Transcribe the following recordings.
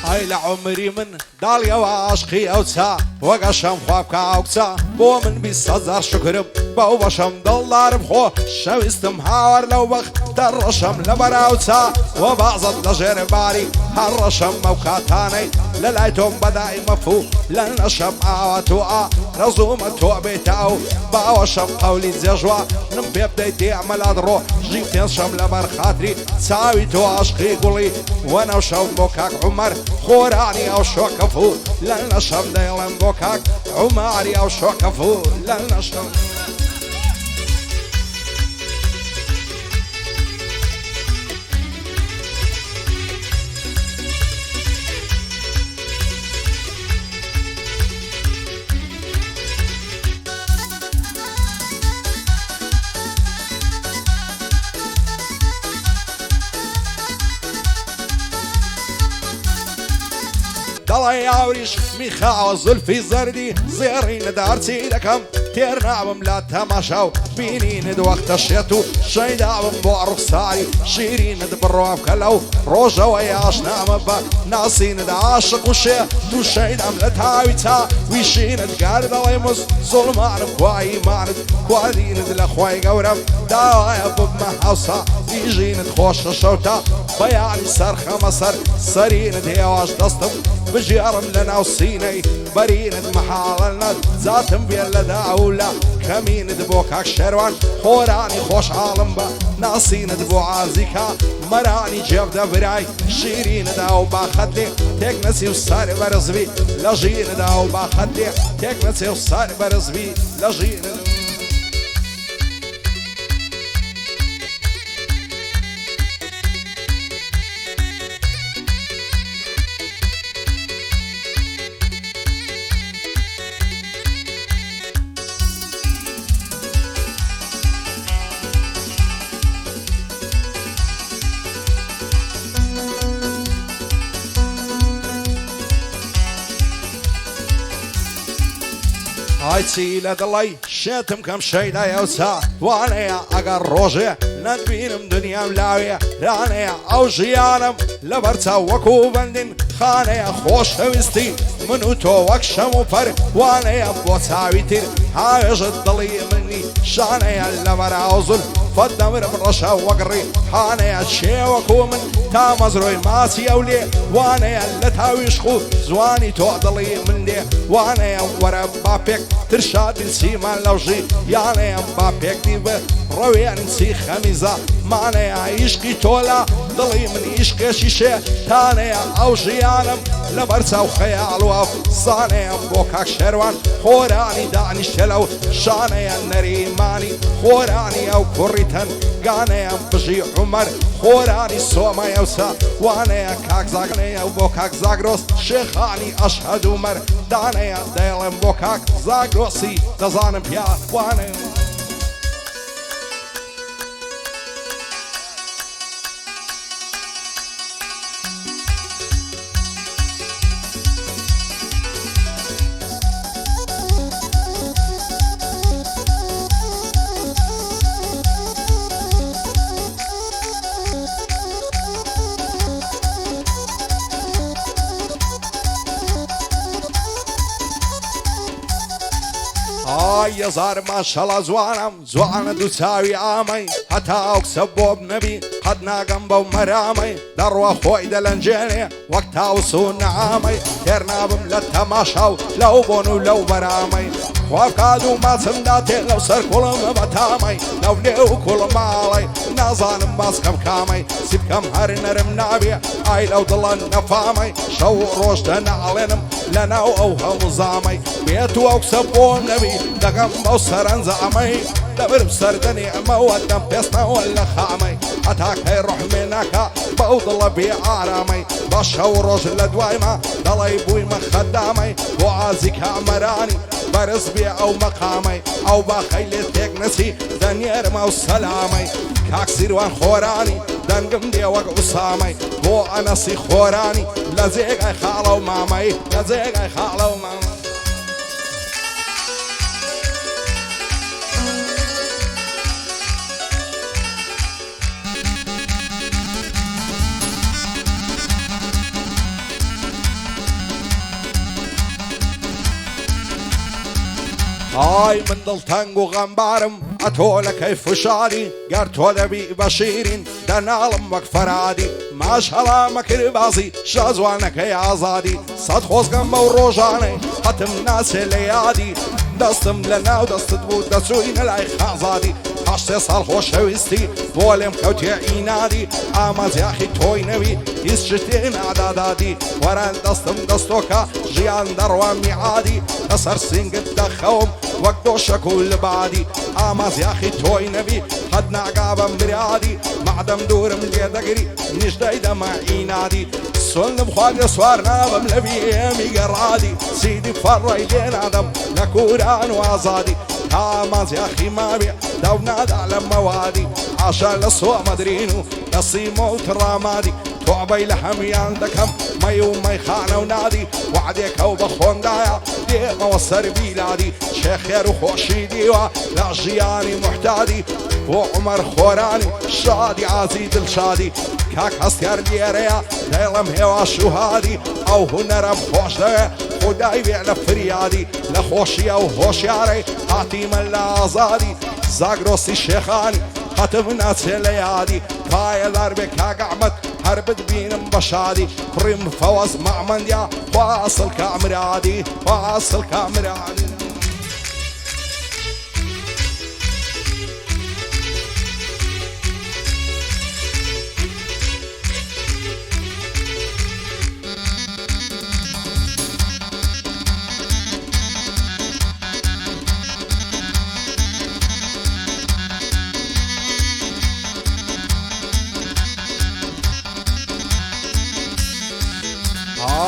هاي لعمري من داليا وعشقي أوتا وقشم خوابك أوتا بو من 20,000 شكر بو بشم دولار بخو شويستم هاور لو بخ درشم لبراوتا وبعضت لجير باري هرشم موكاتاني للايتم بداي مفو لنشم آواتوا رزومة بيتاو باوشم قولي زيجوا نمبي بديتي عمل أدرو جيت ينشم لبر خاطري ساويتو عشقي قولي وانا وشم بوكاك عمر خوراني او شوكفو لنشم ديلن بوكاك عماري او شوكفو لنشم دڵی یاوریش میخاوە زولفی زەردی زێڕینە دارچی دەکەم تێرناوم لە تەماشا و بینینت وەختە شێت و شەیداوم بۆ ڕوخساری شیرینت بڕوا بکە لەو ڕۆژەوەی ئاشنامە بە ناسینت عاشق و شێ دوو شەیدام لە تاوی تا ویشینت گار دەڵێ مز زوڵمانم خواییمانت کوادینت لە خوای گەورەم داوایە ببمە هەوسا دیژینت خۆشە شەوتا بەیانی سەرخەمە سەر سەرینت هێواش دەستم بجيرم لنا وصيني بريند محالنا ذاتم بين لداولا كمين دبوكاك شروان خوراني خوش عالم با ناسين دبو عازيكا مراني جيب دبراي شيرين داو باخدلي تيك نسي وصار برزبي لجين داو باخدلي تيك نسي وصار برزبي لجين هاي تسيلة دلي شاتم كم شي لا يوسع وانا يا اقر روجي ندبينم دنيا ملاوية رانا يا او جيانم لبرتا وكو بندن خانا يا خوش هوستي منو تو وكشم وفر وانا يا بوتاوي تير هاي جدلي مني شانا يا لبرا اوزل فالدمر من رشا وقري حانا يا شي وكو من تا مزروي ماسي اولي وانا يا لتاويش خو زواني تقضلي من لي وانا يا ورا بابيك ترشاد السيما لوجي يانا يا بابيك ديبه رويان نسي خميزة معنا يا عيشقي تولا ضلي من عيشقي شيشة تانا يا اوجيانم لبرسا وخيال وف صانا يا بوكاك شروان خوراني دعني شلو شانا يا نريماني خوراني او كوريتن قانا يا بجي عمر خوراني سوما يوسا وانا يا كاك زاغنا يا بوكاك زاغروس شيخاني اشهد عمر دانا يا ديلم بوكاك زاغروسي تزانم بيا وانا يا زار ما شاء الله زوانا دو تساوي عامي حتى اكسب بنبي قد ناقم بو مرامي دروا خوي دلنجاني وقتها وصون عامي تيرنا بملتماشاو لو بونو لو برامي وقادو ما سنداتي لو سر كل بتامي لو ليو كل مالي نازان باسكم كامي سيبكم هر نرم نابي اي لو ضلن نفامي شو روش دنعلنم لنا او همزامي بيتو اكسب بنبي دقم بو سرن زعمي دبر بسردني اما ودم بيسنا ولا خامي اتاك يروح منك بوضل بعرامي بشو روش لدوايما ضلي بوي مخدامي وعازك عمراني برز بي او مقامي او باخيل تكنسي دنير ما وسلامي كاكسير وان خوراني دنقم دي وق وسامي بو انسي خوراني لزيق اي خالو مامي لزيق اي خالو مامي هاي من دڵتەنگ و غەمبارم ئەتۆ لە کەیف و شادی گەر تۆ دەبی بە شیرین دەناڵم وەک فەرادی ماش هەڵامە کرد بازی شازوانەکەی ئازادی سەد خۆزگەم بەو ڕۆژانەی هەتم ناسێ لە یادی دەستم لە ناو دەستت بوو دەچووینە لای خازادی هەشتێ ساڵ خۆشەویستی بۆ لێم کەوتێ ئینادی ئامازیاخی تۆی نەوی هیچ شتێ نادادادی وەران دەستم دەستۆکە ژیان دەڕوا میعادی لەسەر سینگت دەخەوم وەک دۆشەک و لبادی ئامازیاخی تۆی نەبی قەت ناگا بەم برادی مەعدەم دوورم لێ دەگری نیژدەی دەمە ئینادی سۆنم خواردە سوار نابم لە بیێمی گەڕادی سیدی فەڕڕی لێ نادەم لە کوران و ئازادی ئامازیاخی مابێ دەو نادا لە مەوادی ئاشا لە سۆمەدرین و لە سیمە و تڕامادی تۆبەی لە هەمیان دەکەم مەی و مەیخانە و نادی وعدێکە و بە خۆمدایە دێمەوە سەر بیلادی شێخێر و خۆشی دیوە لە ژیانی محتادی بۆ عومەر خۆرانی شادی ئازی دڵشادی کاک هەستیار لێرەیە دەیڵم هێوا شوهادی ئەو هونەرم خۆش دەوێ خودای بێ لە فریادی لە خۆشیە و هۆشیارەی هاتیمە لە ئازادی زاگرۆسی شێخانی هەتم ناچێ لە یادی پایەدار بێ کاک ئەحمەد هەر بتبینم بە شادی کوڕیم فەوەز مەعمەندیا خوا ئەسڵ کامرادی خوا ئەسڵ کامرادی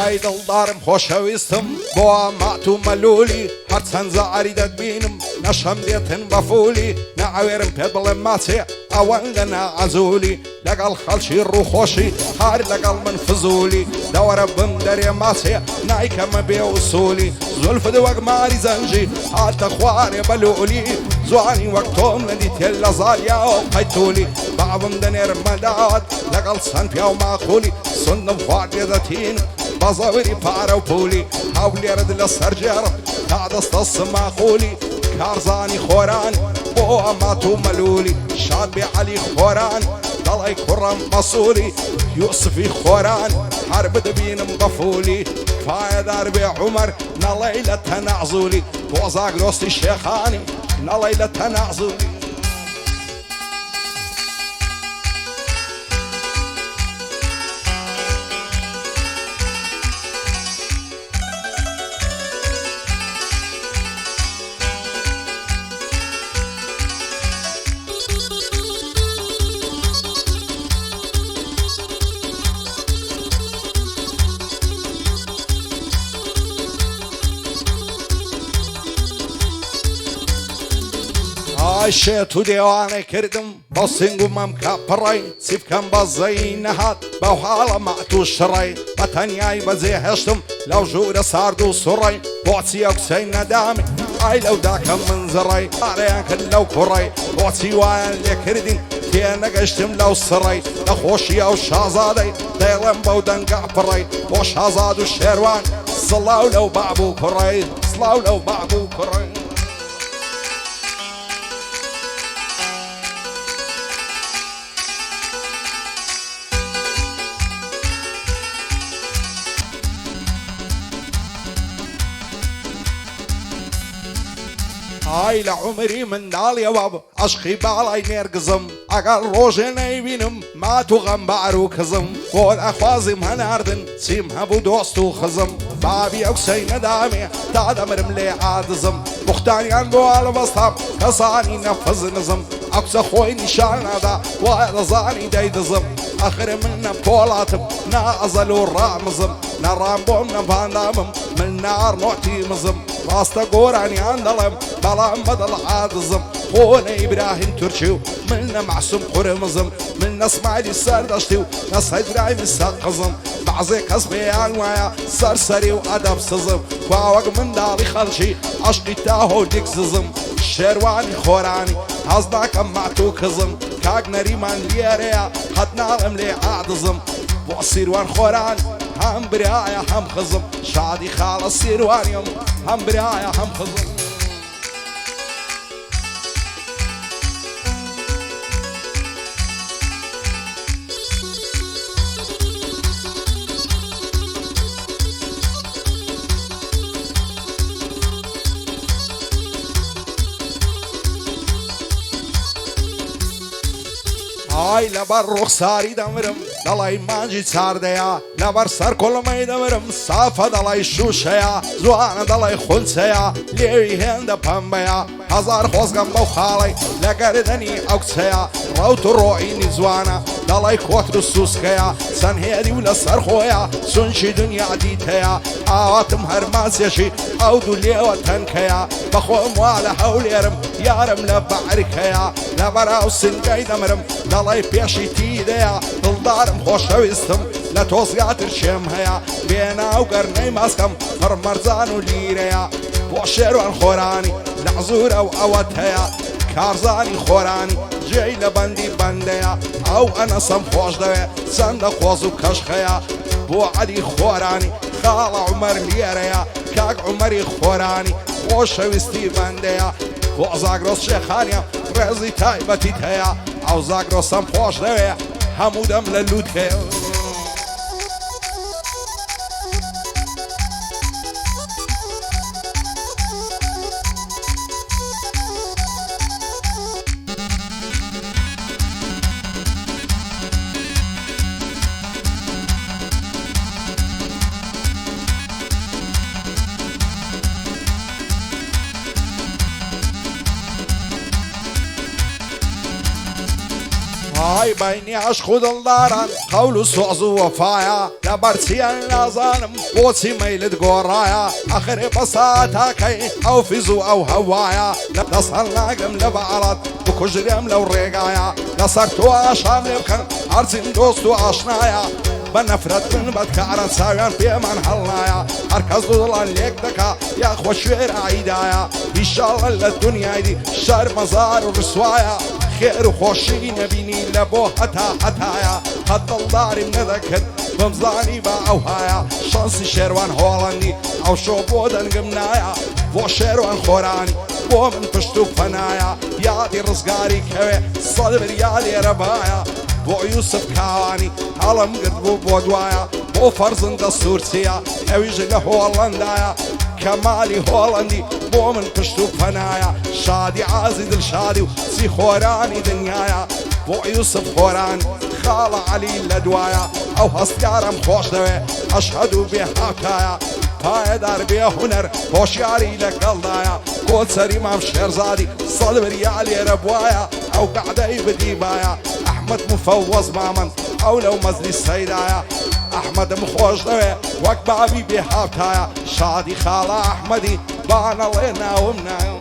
ئای دڵدارم خۆشەویستم بۆ مات و مەلولی هەرچەند زاری دەتبینم نەشەم دێتن بەفولی نەعەوێرم پێت بڵێم ماچێ ئەوەندە نائەزولی لەگەڵ خەڵکی ڕووخۆشی هەر لەگەڵ من فزولی دەوەرە بم دەرێ ماچێ نایکەمە بێ وسولی زولفت وەک ماری زەنجی هاتە خوارێ بەلولی زوانی وەک تۆم لەدی تێل لە زاریاوە قەیتولی بابم دەنێرمە داوات لەگەڵ چەند پیا و ماخولی سندم خواردێ دەتین بەزەوری پارە و پولی هەولێرت لە سەرجێڕم تا دەستە سماخولی کارزانی خۆرانی بۆ ئەمات و مەلولی شاد بێ عەلی خۆران دەڵی کوڕم مەسوولی یوسفی خۆران هەر بدبینم بەفولی پایەدار بێ عومەر نەڵێی لە تەنەعزولی بۆ زاگرۆستی شێخانی نەڵێی لە تەنەعزولی شێت و دێوانەی کردم بۆ سنگ و مەمکە پڕی چی بکەم بە زەی نەهات بەو حاڵە مەعت و شڕی بە تەنیای بەجێ هێشتم لەو ژوورە سارد و سوڕی بۆچی ئەو کچەی نەدامی ئای لەو داکەم من زڕی ئارەیان کرد لەو کوڕی بۆچی وایان لێ کردین تێ نەگەشتم لەو سڕی لە خۆشی ئەو شازادەی دەیڵێم بەو دەنگە پڕی بۆ شازاد و شێروان سڵاو لەو باب و کوڕی سڵاو لەو باب و کوڕی ئای لە عومری منداڵیەوە عەشقی باڵای نێرگزم ئەگەر ڕۆژێ نەیبینم مات و غەمبار و کزم بۆ ئەخوازیم هەناردن چیم هەبوو دۆست و خزم بابی ئەو کسەی نەدامێ تا دەمرم لێ عادزم بوختانیان بۆ هەڵبەستام کەسانی نەفەز نزم ئەو کسە خۆی نیشان نادا وای دەزانی دەیدزم ئەخر من نە پۆڵاتم نا ئەزەل و ڕامزم نەڕام بۆم نەپاندامم من ناڕنۆتی مزم ڕاستە گۆرانیان دەڵێم بەڵام بەدڵ عادزم خۆنە ئیبراهیم تورکی و من نە مەعسووم قورمزم من نەسمالی سەردەشتی و نەسەیدراوی سەقزم بەعزێ کەس پێیان وایە سەرسەری و ئەدەب سزم کواوەک منداڵی خەڵکی عەشقی تاهۆ دیکززم شێروانی خۆرانی هەز ناکەم مات و کزم کاک نەریمان لێرەیە قەت ناڵێم لێ عادزم بۆ سیروان خۆران هەم برایە هەم خزم شادی خاڵە سیروانیم هەم برایە هەم خزم وای لەبەر ڕوخساری دەمرم دەڵی مانجی چاردەیە لەبەر سەر کوڵمەی دەمرم سافە دەڵی شوشەیە جوانە دەڵی خونچەیە لێوی هێندە پەمبەیە هەزار خۆزگەم بەو خاڵی لەگەردەنی ئەو کچەیە ڕەوت و ڕۆئینی جوانە دەڵی کۆتر و سووسکەیە چەند هێدی و لەسەر خۆیە چونچی دنیا دیتەیە ئاواتم هەرماسێشی ئەو دوو لێوە تەنکەیە بەخۆم وا لە هەولێرم یارم لە بەعرکەیە لەبەراو سنگەی دەمرم دەڵی پێشی تیدەیە دڵدارم خۆشەویستم لە تۆزگاتر شێم هەیە بێناو گەرنەی ماسکەم پڕمەرجان و لیرەیە بۆ شێروان خۆرانی نەعزورە و ئەوەت هەیە کارزانی خۆرانی جێی لە بەندی بەندەیە ئەو ئەنەسەم خۆش دەوێ چەندە خۆز و کەشخەیە بۆ عەلی خۆرانی خاڵە عومەر لێرەیە کاک عومەری خۆرانی خۆشەویستی بەندەیە بۆ زاگرۆس شێخانیە ڕێزی تایبەتیت هەیە ئەو زاگرۆسەم خۆش دەوێ هەموو دەم لە لووت هەیە ئای بەینی عەشق و دڵداران قەول و سۆز و وەفایە لەبەرچیان نازانم بۆچی مەیلت گۆڕایە ئەخرێ بەسا تاکەی ئەو فیز و ئەو هەوایە لەسەر ناگەم لە بەعەڵەت بکوژرێم لەو ڕێگایە لەسەر تۆ ئاشام لێ بکەن هەرچین دۆست و ئاشنایە بە نەفرەت من بەدکارە چاویان پێمان هەڵنایە هەرکەس دڵان لێک دەکا یاخۆ شوێر ئایدایە ئیشاڵە لە دونیای دی شەر مەزار و ڕسوایە خێر و خۆشی نەبینی لە بۆ هەتا هەتایە هەت دڵداریم نەدەکرد بمزانی بە ئەو هایە شانسی شێروان هۆڵەندی ئەو شۆ بۆ دەنگم نایە بۆ شێروان خۆرانی بۆ من پشت و پەنایە یادی ڕزگاری کەوێ سەد بریا لێرە بایە بۆ یوسف کاوانی هەڵم گرت بوو بۆ دوایە بۆ فەرزندە سوورچیە ئەویش لە هۆڵەندایە کەمالی هۆڵەندی بۆ من پشت و پەنایە شادی عازی دڵشادی و چی خۆرانی دنیایە بۆ یوسف خۆران خاڵە عەلی لە دوایە ئەو هەستکارم خۆش دەوێ ئەشهەد و بێ هاکایە پایەدار بێ هونەر هۆشیاری لەگەڵدایە کۆچەری مام شێرزادی سەد بریا لێرە بوایە ئەو قەعدەی بدیبایە ئەحمەد مفەوەز مامەند ئەو لەو مەزلی سەیدایە ئەحمەدم خۆش دەوێ وەک بابی بێ هاوتایە شادی خاڵە ئەحمەدی بانەڵێ ناوم ناوم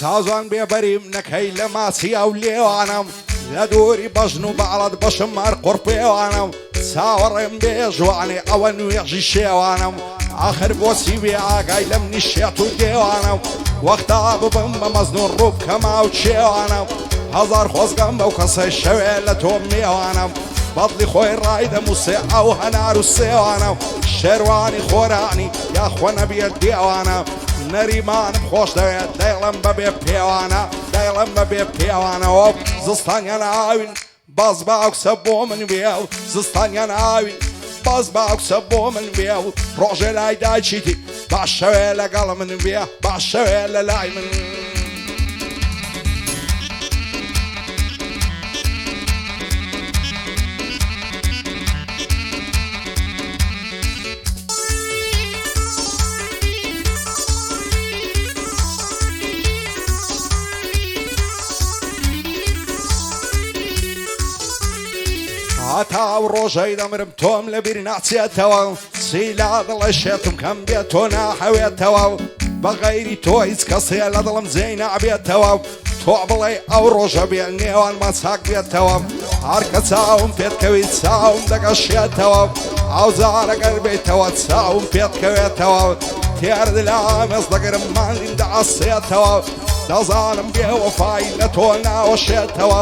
سازوان بێبەریم نەکەی لە ماچی ئەو لێوانم لە دووری بەژن و بەعەڵەت بەشم هەر قورپێوانم چاوەڕێم بێ ژوانێ ئەوە نوێژی شێوانم ئاخر بۆچی بێ ئاگای لەم نیشێت و دێوانم وەختا ببم بە مەزنون ڕوو بکەما و چێوانم هەزار خۆزگەم بەو کەسەی شەوێ لە تۆ میێوانم بەدڵی خۆی ڕایدەموسێ ئەو هەنار و سێوانم شێروانی خۆرانی یاخۆ نەبێت دێوانم نەریمانم خۆش دەوێت دەیڵم بەبێ پێوانە دەیڵم بەبێ پێوانەوە زستانیان ئاوین باز باوکسە بۆ من بێ و زستانیان ئاوین باز باوکسە بۆ من بێ و ڕۆژێ لای دایچیتی باشەوێ لەگەڵ من بێ باشەوێ لە لای من هەتا ئەو ڕۆژەی دەمرم تۆم لەبیر ناچێتەوە سیلا دڵە شێتم کەم بێت تۆ ناحەوێتەوە بە غەیری تۆ هیچ کەسێ لە دڵم جێی نابێتەوە تۆ بڵێ ئەو ڕۆژە بێ نێوانمان چاک بێتەوە هەرکە چاوم پێتکەوی چاوم دەگەشێتەوە ئەو جارەگەر بێتەوە چاوم پێتکەوێتەوە تێرد لا مێزدەگرم ماندین دەعسێتەوە دەزانم بێوەفای لە تۆ ناوەشێتەوە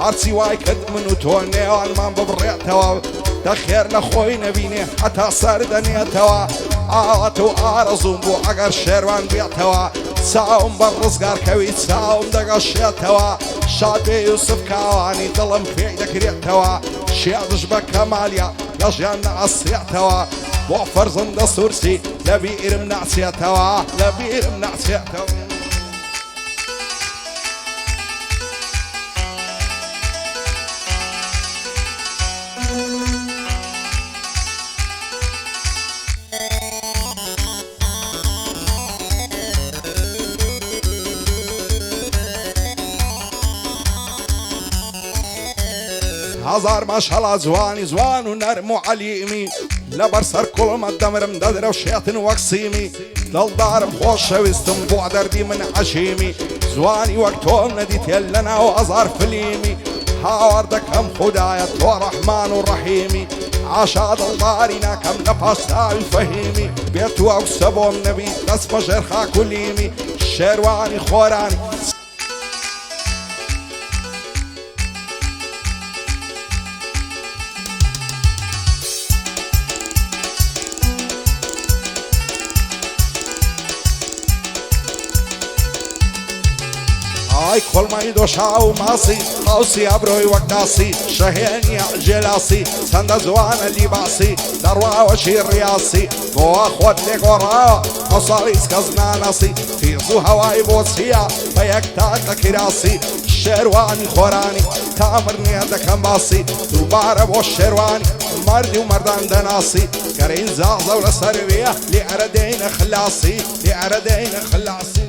هەرچی وای کرد من و تۆ نێوانمان ببڕێتەوە دەخێر لە خۆی نەبینێ هەتا سەر دەنێتەوە ئاوەت و ئارەزوم بوو ئەگەر شێروان بێتەوە چاوم بە ڕزگارکەوی چاوم دەگەشێتەوە شاد بێ یوسف کاوانی دڵم پێی دەکرێتەوە شێدش بە کەمالیا لە ژیان نەئەسێتەوە بۆ فەرزندە سورسی لە بیرم ناچێتەوە لە بیرم ناچێتەوە هزار ماشەڵا جوانی جوان و نەرم و عەلیمی لەبەر سەر کوڵمە دەمرم دەدرەوشێتن وەک سیمی دڵدارم خۆشەویستم بۆ دەردی من عەشیمی جوانی وەک تۆم نەدیتێ لەناو هەزار فلیمی هاوار دەکەم خودایە تۆ ڕەحمان و ڕەحیمی عاشا دڵداری ناکەم لە پاساوی فەهیمی بێت و ئەو سە بۆم نەبی دەست بە ژێر خاک و لیمی شێروانی خۆرانی ئای کۆڵمای دۆشا و ماسی قاوسی ئەبرۆی وەک داسی شەهێنی جێلاسی چەندە جوانە لیباسی دەڕواوەشی ڕیاسی بۆوە خۆت لێگۆڕاوە ئەو ساڵیس کەس ناناسی تیز و هەوای بۆ چیە بە یەک تاکە کراسی شێروانی خۆرانی تامر نییە دەکەم باسی دووبارە بۆ شێروانی مەردی و مەردان دەناسی گەرەی زازە و لەسەر وێە لێ ئەرە دێینە خلاسی لێ ئەرە دێینە خلاسی